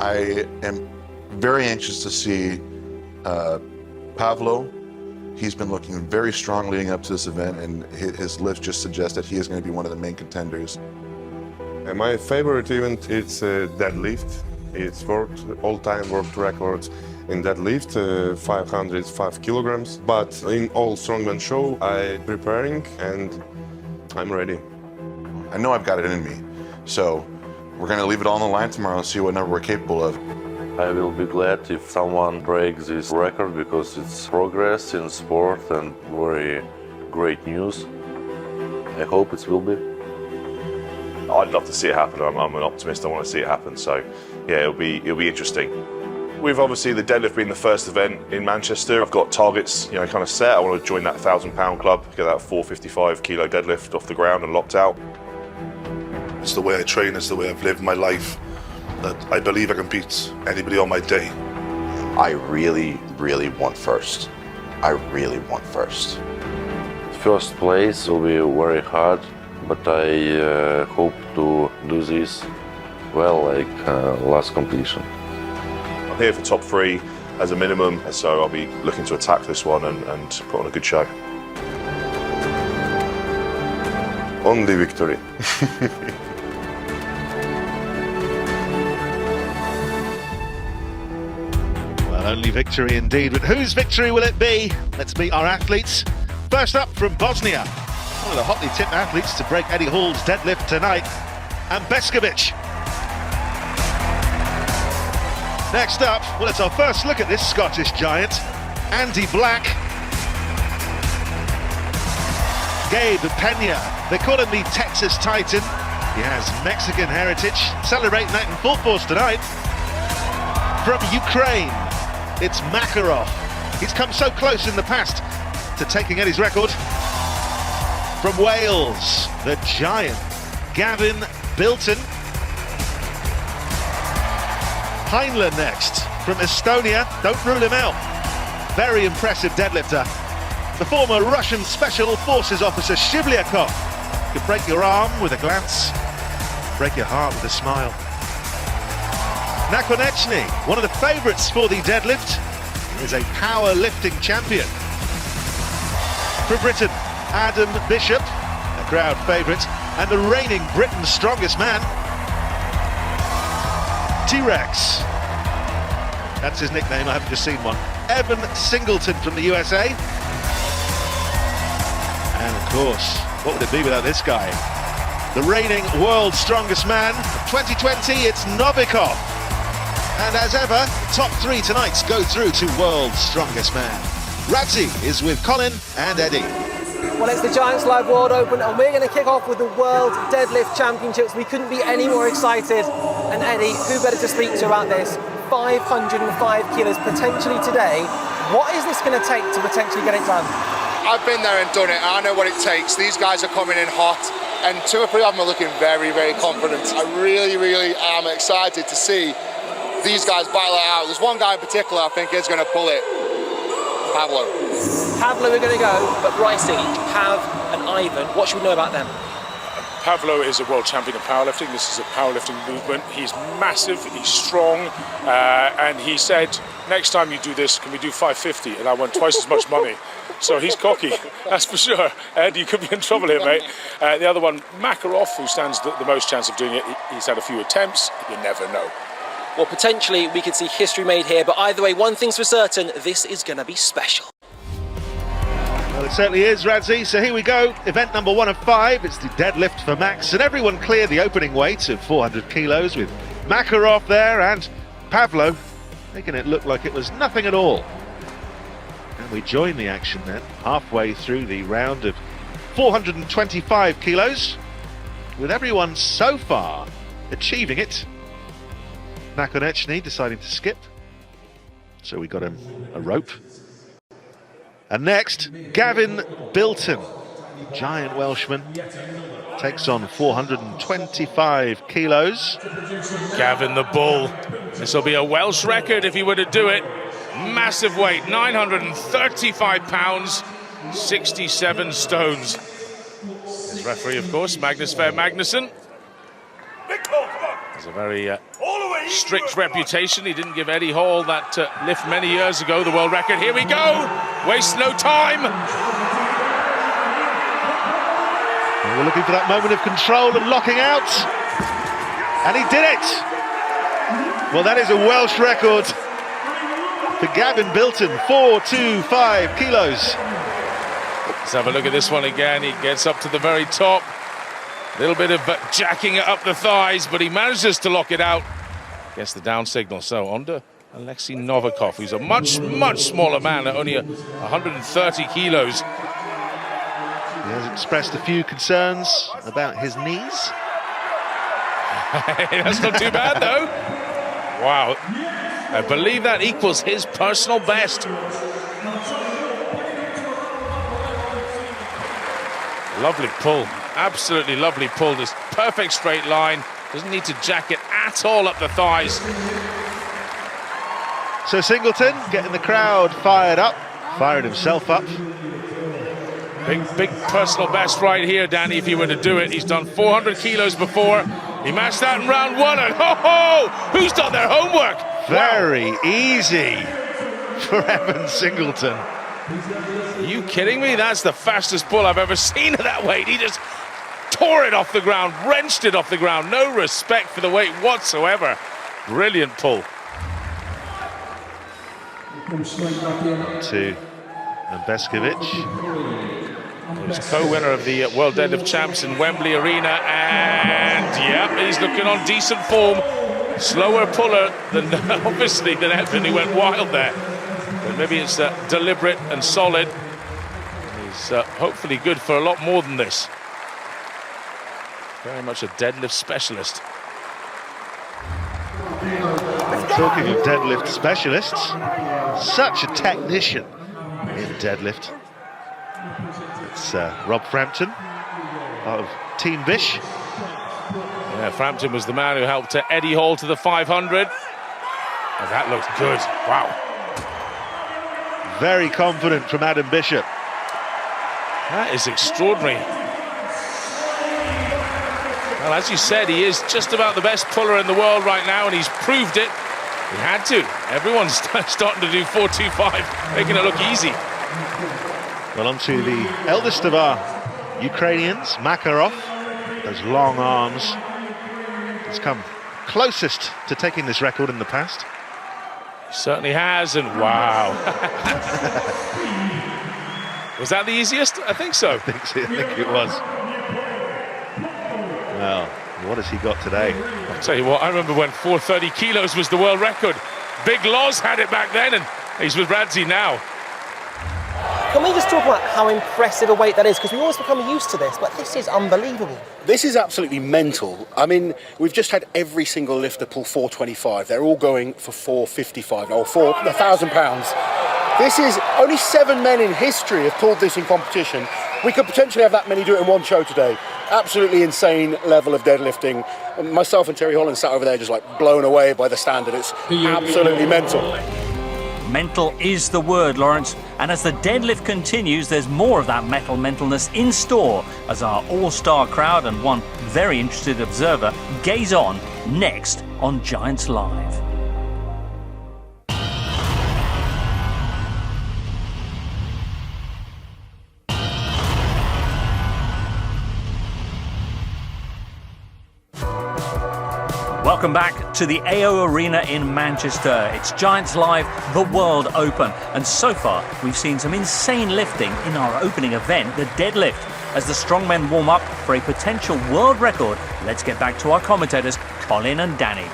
I am very anxious to see Pavlo. He's been looking very strong leading up to this event, and his lifts just suggest that he is going to be one of the main contenders. And my favorite event is deadlift. It's all-time world records in deadlift, 505 kilograms. But in all Strongman show, I'm preparing and I'm ready. I know I've got it in me, so we're going to leave it all on the line tomorrow and see what number we're capable of. I will be glad if someone breaks this record because it's progress in sport and very great news. I hope it will be. I'd love to see it happen. I'm an optimist. I want to see it happen. So, yeah, it'll be interesting. With obviously the deadlift being the first event in Manchester, I've got targets, kind of set. I want to join that 1,000-pound club, get that 455 kilo deadlift off the ground and locked out. It's the way I train. It's the way I've lived my life. That I believe I can beat anybody on my day. I really, really want first. I really want first. First place will be very hard, but I hope to do this well, like last completion. I'm here for top 3 as a minimum, so I'll be looking to attack this one and put on a good show. Only victory. Only victory indeed, but whose victory will it be? Let's meet our athletes. First up from Bosnia, one of the hotly tipped athletes to break Eddie Hall's deadlift tonight, and Beskovic. Next up, well, it's our first look at this Scottish giant, Andy Black. Gabe Pena, they call him the Texas Titan. He has Mexican heritage, celebrating that in full force tonight. From Ukraine, it's Makarov. He's come so close in the past to taking Eddie's record. From Wales, the giant, Gavin Bilton. Heinle next, from Estonia. Don't rule him out. Very impressive deadlifter. The former Russian Special Forces officer Shivlyakov could break your arm with a glance, break your heart with a smile. Nakonechnyy, one of the favourites for the deadlift, is a powerlifting champion. From Britain, Adam Bishop, a crowd favourite, and the reigning Britain's strongest man, T-Rex. That's his nickname, I haven't just seen one. Evan Singleton from the USA. And of course, what would it be without this guy? The reigning world's strongest man of 2020, it's Novikov. And as ever, top 3 tonight go through to world's strongest man. Radzi is with Colin and Eddie. Well, it's the Giants Live World Open, and we're going to kick off with the World Deadlift Championships. We couldn't be any more excited. And Eddie, who better to speak to about this? 505 kilos potentially today. What is this going to take to potentially get it done? I've been there and done it. I know what it takes. These guys are coming in hot, and 2 or 3 of them are looking very, very confident. I really, really am excited to see these guys battle it out. There's one guy in particular I think is going to pull it. Pavlo. Pavlo, we're going to go, but Ricey, Pav and Ivan, what should we know about them? Pavlo is a world champion of powerlifting. This is a powerlifting movement. He's massive, he's strong, and he said, next time you do this, can we do 550? And I want twice as much money. So he's cocky, that's for sure. Ed, you could be in trouble here, mate. The other one, Makarov, who stands the most chance of doing it. He's had a few attempts, you never know. Well, potentially we could see history made here, but either way, one thing's for certain, this is going to be special. Well, it certainly is, Radzi. So here we go. Event number 1 of 5. It's the deadlift for max, and everyone cleared the opening weight of 400 kilos with Makarov there and Pavlo making it look like it was nothing at all. And we join the action then, halfway through the round of 425 kilos, with everyone so far achieving it. Nakonechnyy deciding to skip, so we got him a rope. And next, Gavin Bilton, giant Welshman, takes on 425 kilos. Gavin the Bull. This will be a Welsh record if he were to do it. Massive weight, 935 pounds, 67 stones. His referee, of course, Magnus Fair Magnusson. Has a very strict reputation. He didn't give Eddie Hall that lift many years ago, the world record. Here we go. Waste no time. We're looking for that moment of control and locking out. And he did it. Well, that is a Welsh record for Gavin Bilton, 425 kilos. Let's have a look at this one again. He gets up to the very top. A little bit of jacking it up the thighs, but he manages to lock it out. Gets the down signal. So on to Alexei Novikov, who's a much, much smaller man at only 130 kilos. He has expressed a few concerns about his knees. That's not too bad, though. Wow. I believe that equals his personal best. Lovely pull. Absolutely lovely pull. This perfect straight line. Doesn't need to jack it at all up the thighs. So Singleton getting the crowd fired up, firing himself up. Big personal best right here, Danny, if he were to do it. He's done 400 kilos before. He matched that in round one, and ho-ho! Who's done their homework? Very easy for Evan Singleton. Are you kidding me? That's the fastest pull I've ever seen at that weight. He just tore it off the ground, wrenched it off the ground. No respect for the weight whatsoever. Brilliant pull. To Beskovic. He was co-winner of the World Deadlift Champs in Wembley Arena, and yeah, he's looking on decent form. Slower puller than obviously than Evan, who went wild there. But maybe it's deliberate and solid. He's hopefully good for a lot more than this. Very much a deadlift specialist. Talking of deadlift specialists, such a technician in deadlift. It's Rob Frampton, part of Team Bish. Yeah, Frampton was the man who helped Eddie Hall to the 500. And that looked good. Wow. Very confident from Adam Bishop. That is extraordinary. Well, as you said, he is just about the best puller in the world right now, and he's proved it. He had to. Everyone's starting to do 425, making it look easy. Well, on to the eldest of our Ukrainians, Makarov. Those long arms. He's come closest to taking this record in the past. He certainly has, and wow. Was that the easiest? I think so. I think it was. Well, what has he got today? I'll tell you what, I remember when 430 kilos was the world record. Big Loz had it back then, and he's with Radzi now. Can we just talk about how impressive a weight that is? Because we've always become used to this, but this is unbelievable. This is absolutely mental. I mean, we've just had every single lifter pull 425. They're all going for 455, or £1,000. This is only 7 men in history have pulled this in competition. We could potentially have that many do it in one show today. Absolutely insane level of deadlifting. Myself and Terry Holland sat over there just like blown away by the standard. It's absolutely mental. Mental is the word, Lawrence. And as the deadlift continues, there's more of that metal mentalness in store as our all-star crowd and one very interested observer gaze on next on Giants Live. Welcome back to the AO Arena in Manchester. It's Giants Live, the World Open. And so far, we've seen some insane lifting in our opening event, the deadlift. As the strongmen warm up for a potential world record, let's get back to our commentators, Colin and Danny.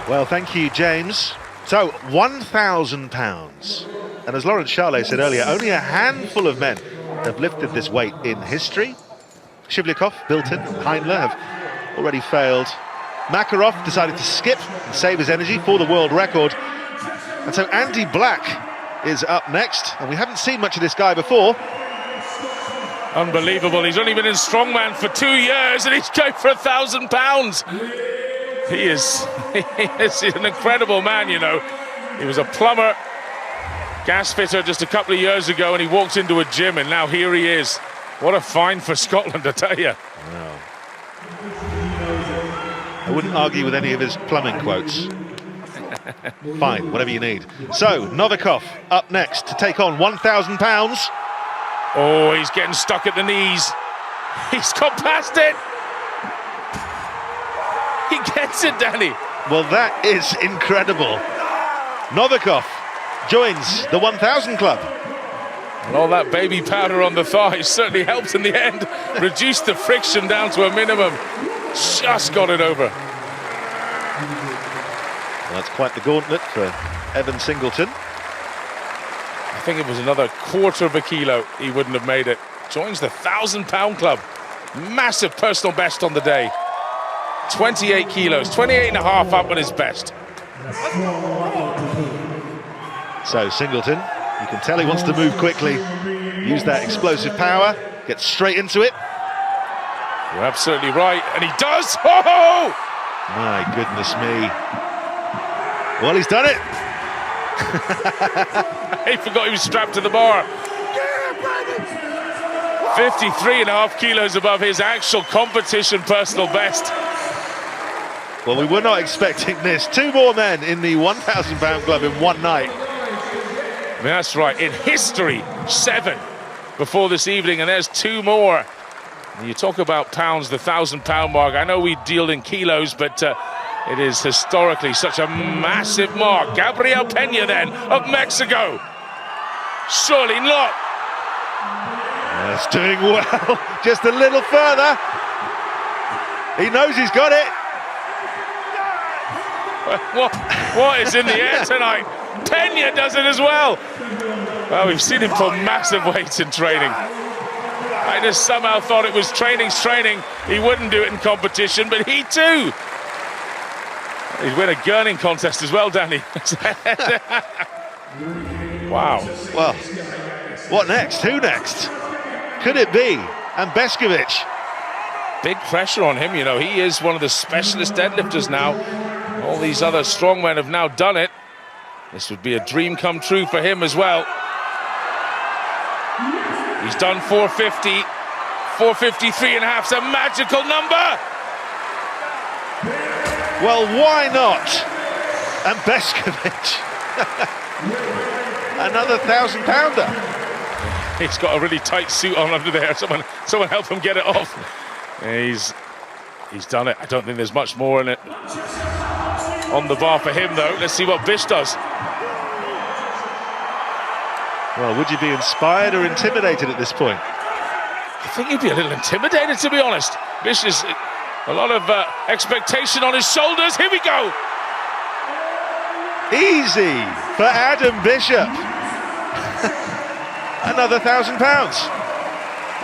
Well, thank you, James. So, £1,000. And as Lawrence Charlet said earlier, only a handful of men have lifted this weight in history. Shivlyakov, Bilton, Heinler have already failed. Makarov decided to skip and save his energy for the world record. And so Andy Black is up next, and we haven't seen much of this guy before. Unbelievable. He's only been in Strongman for 2 years and he's going for £1,000. He is an incredible man, you know. He was a plumber, gas fitter just a couple of years ago, and he walked into a gym, and now here he is. What a find for Scotland, I tell you. Wow. I wouldn't argue with any of his plumbing quotes. Fine, whatever you need. So, Novikov up next to take on £1,000. Oh, he's getting stuck at the knees. He's got past it. He gets it, Danny. Well, that is incredible. Novikov joins the 1,000 club. And all that baby powder on the thighs certainly helped in the end. Reduced the friction down to a minimum. Just got it over. Well, that's quite the gauntlet for Evan Singleton. I think it was another quarter of a kilo. He wouldn't have made it. Joins the 1,000-pound club. Massive personal best on the day. 28 kilos, 28 and a half up on his best. So Singleton, you can tell he wants to move quickly, use that explosive power, get straight into it. You're absolutely right, and he does! Oh! My goodness me. Well, he's done it. He forgot he was strapped to the bar. 53 and a half kilos above his actual competition personal best. Well, we were not expecting this. 2 more men in the 1,000-pound club in one night. I mean, that's right. In history, 7 before this evening, and there's 2 more. And you talk about pounds, the 1,000-pound mark. I know we deal in kilos, but it is historically such a massive mark. Gabriel Peña, then, of Mexico. Surely not. That's doing well. Just a little further. He knows he's got it. What is in the air tonight? Peña does it as well. Well, we've seen him pull massive weights in training. I just somehow thought it was training's training. He wouldn't do it in competition, but he too. He'd win a gurning contest as well, Danny. Wow. Well, what next? Who next? Could it be Ambeskovic? Big pressure on him, you know. He is one of the specialist deadlifters now. All these other strongmen have now done it. This would be a dream come true for him as well. He's done 450. 453 and a half's a magical number. Well, why not? Ambeskovic. Another 1,000-pounder. He's got a really tight suit on under there. Someone help him get it off. He's done it. I don't think there's much more in it. On the bar for him, though. Let's see what Bish does. Well, would you be inspired or intimidated at this point? I think you'd be a little intimidated, to be honest. Bish is a lot of expectation on his shoulders. Here we go. Easy for Adam Bishop. Another 1,000 pounds.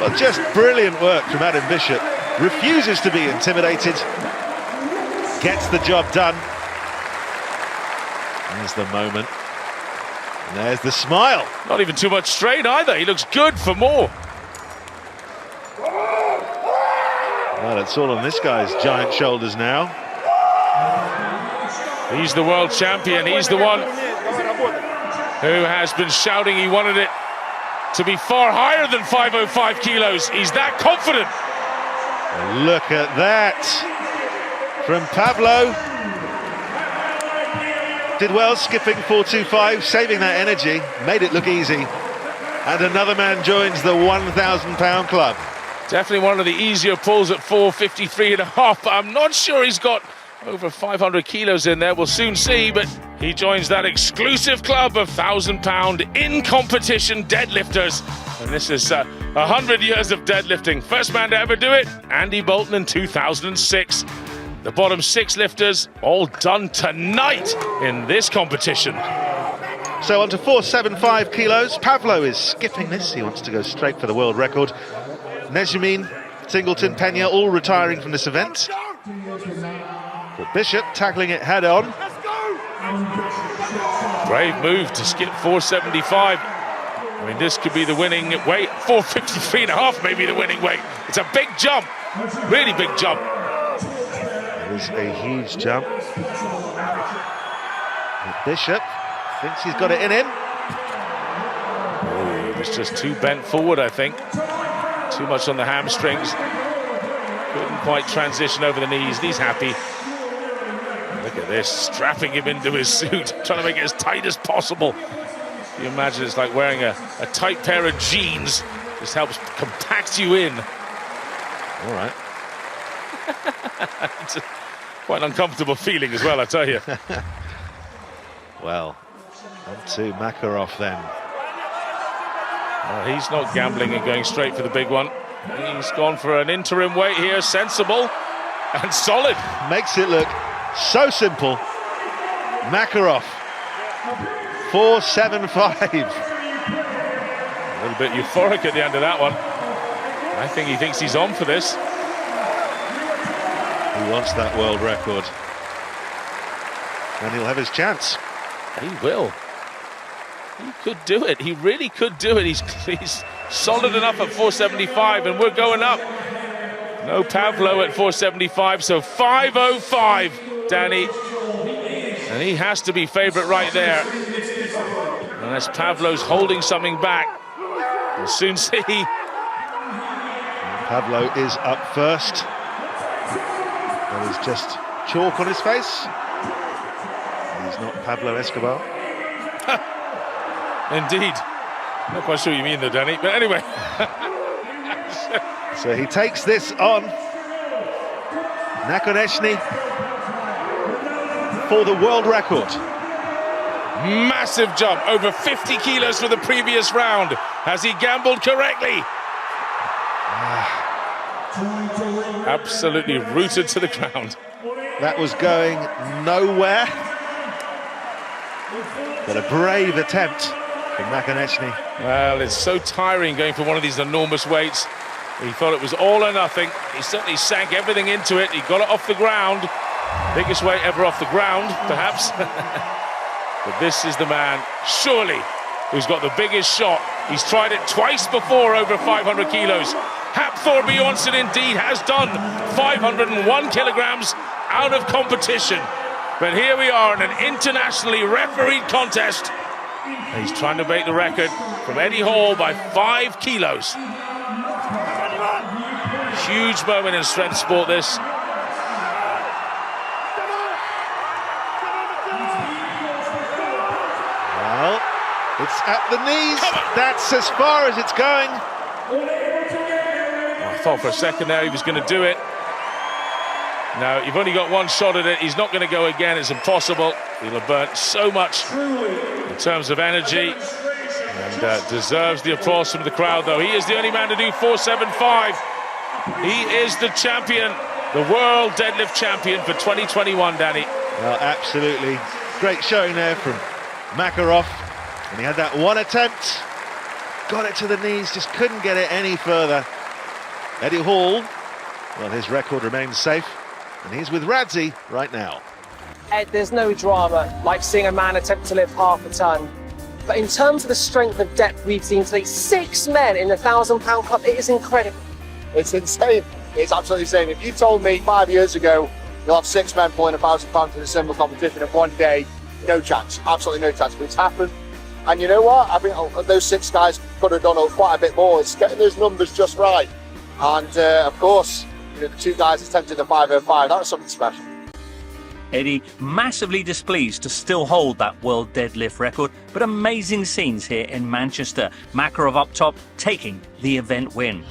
Well, just brilliant work from Adam Bishop. Refuses to be intimidated. Gets the job done. There's the moment. And there's the smile. Not even too much strain either. He looks good for more. Well, it's all on this guy's giant shoulders now. He's the world champion. He's the one who has been shouting he wanted it to be far higher than 505 kilos. He's that confident. Look at that from Pavlo. Did well skipping 425, saving that energy, made it look easy. And another man joins the 1,000-pound club. Definitely one of the easier pulls at 453 and a half, but I'm not sure he's got over 500 kilos in there. We'll soon see, but he joins that exclusive club of 1,000-pound in-competition deadlifters. And this is 100 years of deadlifting. First man to ever do it, Andy Bolton in 2006. The bottom 6 lifters all done tonight in this competition. So on to 475 kilos. Pavlo is skipping this. He wants to go straight for the world record. Nezhumin, Singleton, Peña all retiring from this event. But Bishop tackling it head on. Brave move to skip 475. I mean, this could be the winning weight. 453 and a half may be the winning weight. It's a big jump, really big jump. It is a huge jump. But Bishop thinks he's got it in him. Oh, he was just too bent forward, I think. Too much on the hamstrings. Couldn't quite transition over the knees. He's happy. Look at this, strapping him into his suit, trying to make it as tight as possible. You imagine it's like wearing a tight pair of jeans. Just helps compact you in. All right. It's quite an uncomfortable feeling as well, I tell you. Well, on to Makarov then. Well, he's not gambling and going straight for the big one. He's gone for an interim weight here, sensible and solid. Makes it look so simple. Makarov, 4.75. A little bit euphoric at the end of that one. I think he thinks he's on for this. He wants that world record. And he'll have his chance. He will. He could do it. He really could do it. He's solid enough at 4.75, and we're going up. No Pavlo at 4.75, so 5.05, Danny. And he has to be favourite right there. Unless Pavlo's holding something back. We'll soon see. Pavlo is up first. That is just chalk on his face. He's not Pablo Escobar. Indeed. Not quite sure what you mean though, Danny, but anyway. So he takes this on. Nakonechnyy for the world record. Massive jump, over 50 kilos for the previous round. Has he gambled correctly? Absolutely rooted to the ground. That was going nowhere. But a brave attempt from Nakonechnyy. Well, it's so tiring going for one of these enormous weights. He thought it was all or nothing. He certainly sank everything into it. He got it off the ground. Biggest weight ever off the ground, perhaps. But this is the man, surely, who's got the biggest shot. He's tried it twice before over 500 kilos. Hafthor Bjornsson indeed has done 501 kilograms out of competition. But here we are in an internationally refereed contest. He's trying to break the record from Eddie Hall by 5 kilos. Huge moment in strength sport, this. Well, it's at the knees. That's as far as it's going. I thought for a second there he was going to do it. No, you've only got one shot at it. He's not going to go again. It's impossible. He'll have burnt so much in terms of energy, and deserves the applause from the crowd, though. He is the only man to do 4.75. He is the champion, the world deadlift champion for 2021, Danny. Well, absolutely. Great showing there from Makarov. And he had that one attempt. Got it to the knees, just couldn't get it any further. Eddie Hall, well, his record remains safe. And he's with Radzi right now. Ed, there's no drama like seeing a man attempt to lift half a ton. But in terms of the strength and depth we've seen today, 6 men in the 1,000-pound club, it is incredible. It's insane. It's absolutely insane. If you told me 5 years ago you'll have 6 men pulling 1,000 pounds in a similar competition in one day, no chance, absolutely no chance. But it's happened. And you know what? I think those 6 guys could have done quite a bit more. It's getting those numbers just right. And of course, the 2 guys attempted the 5.05. That was something special. Eddie massively displeased to still hold that world deadlift record, but amazing scenes here in Manchester. Makarov up top taking the event win.